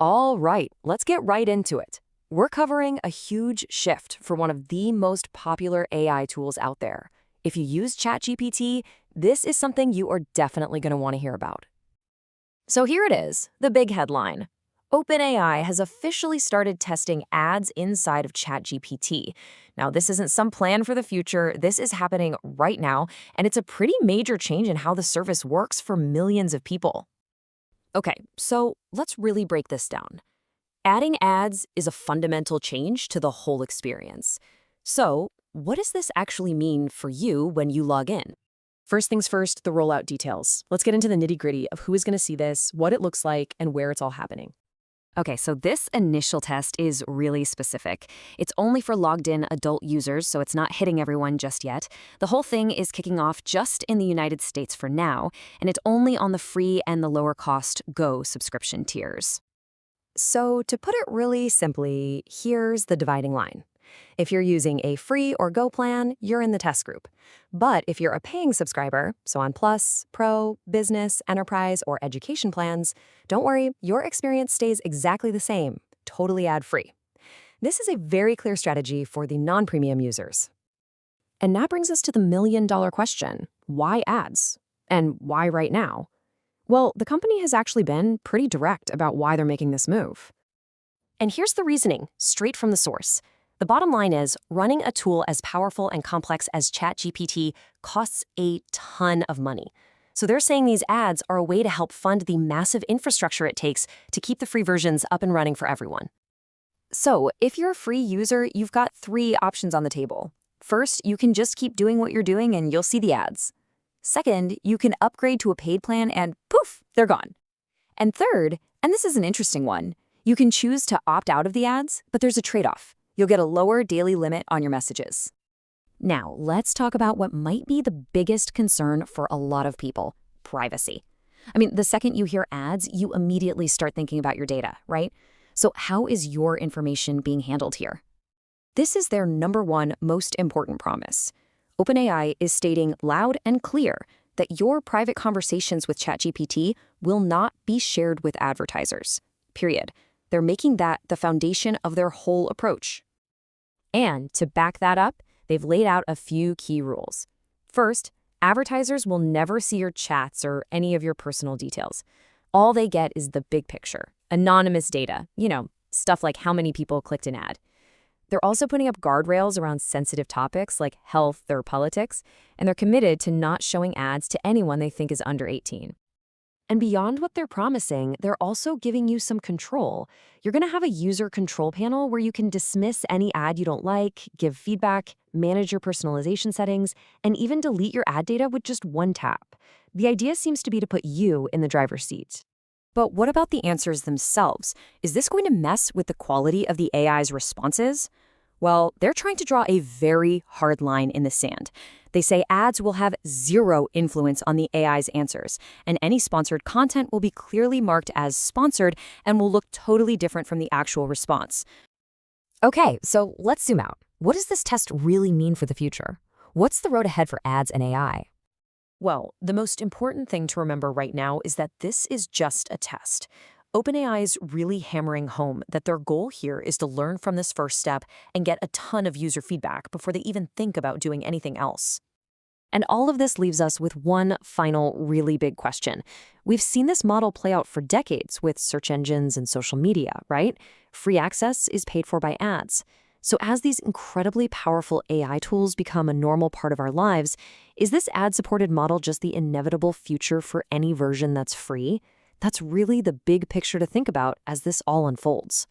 All right, let's get right into it. We're covering a huge shift for one of the most popular AI tools out there. If you use ChatGPT, this is something you are definitely going to want to hear about. So here it is, the big headline. OpenAI has officially started testing ads inside of ChatGPT. Now, this isn't some plan for the future. This is happening right now, and it's a pretty major change in how the service works for millions of people. Okay, so let's really break this down. Adding ads is a fundamental change to the whole experience. So, what does this actually mean for you when you log in? First things first, the rollout details. Let's get into the nitty-gritty of who is going to see this, what it looks like, and where it's all happening. Okay, so this initial test is really specific. It's only for logged-in adult users, so it's not hitting everyone just yet. The whole thing is kicking off just in the United States for now, and it's only on the free and the lower-cost Go subscription tiers. So, to put it really simply, here's the dividing line. If you're using a free or Go plan, you're in the test group. But if you're a paying subscriber, so on Plus, Pro, Business, Enterprise, or Education plans, don't worry, your experience stays exactly the same, totally ad-free. This is a very clear strategy for the non-premium users. And that brings us to the million-dollar question. Why ads? And why right now? Well, the company has actually been pretty direct about why they're making this move. And here's the reasoning, straight from the source. The bottom line is, running a tool as powerful and complex as ChatGPT costs a ton of money. So they're saying these ads are a way to help fund the massive infrastructure it takes to keep the free versions up and running for everyone. So if you're a free user, you've got three options on the table. First, you can just keep doing what you're doing and you'll see the ads. Second, you can upgrade to a paid plan and poof, they're gone. And third, and this is an interesting one, you can choose to opt out of the ads, but there's a trade-off. You'll get a lower daily limit on your messages. Now, let's talk about what might be the biggest concern for a lot of people, privacy. I mean, the second you hear ads, you immediately start thinking about your data, right? So how is your information being handled here? This is their number one most important promise. OpenAI is stating loud and clear that your private conversations with ChatGPT will not be shared with advertisers, period. They're making that the foundation of their whole approach. And to back that up, they've laid out a few key rules. First, advertisers will never see your chats or any of your personal details. All they get is the big picture, anonymous data, stuff like how many people clicked an ad. They're also putting up guardrails around sensitive topics like health or politics, and they're committed to not showing ads to anyone they think is under 18. And beyond what they're promising, they're also giving you some control. You're going to have a user control panel where you can dismiss any ad you don't like, give feedback, manage your personalization settings, and even delete your ad data with just one tap. The idea seems to be to put you in the driver's seat. But what about the answers themselves? Is this going to mess with the quality of the AI's responses? Well, they're trying to draw a very hard line in the sand. They say ads will have zero influence on the AI's answers, and any sponsored content will be clearly marked as sponsored and will look totally different from the actual response. Okay, so let's zoom out. What does this test really mean for the future? What's the road ahead for ads and AI? Well, the most important thing to remember right now is that this is just a test. OpenAI is really hammering home that their goal here is to learn from this first step and get a ton of user feedback before they even think about doing anything else. And all of this leaves us with one final really big question. We've seen this model play out for decades with search engines and social media, right? Free access is paid for by ads. So as these incredibly powerful AI tools become a normal part of our lives, is this ad-supported model just the inevitable future for any version that's free? That's really the big picture to think about as this all unfolds.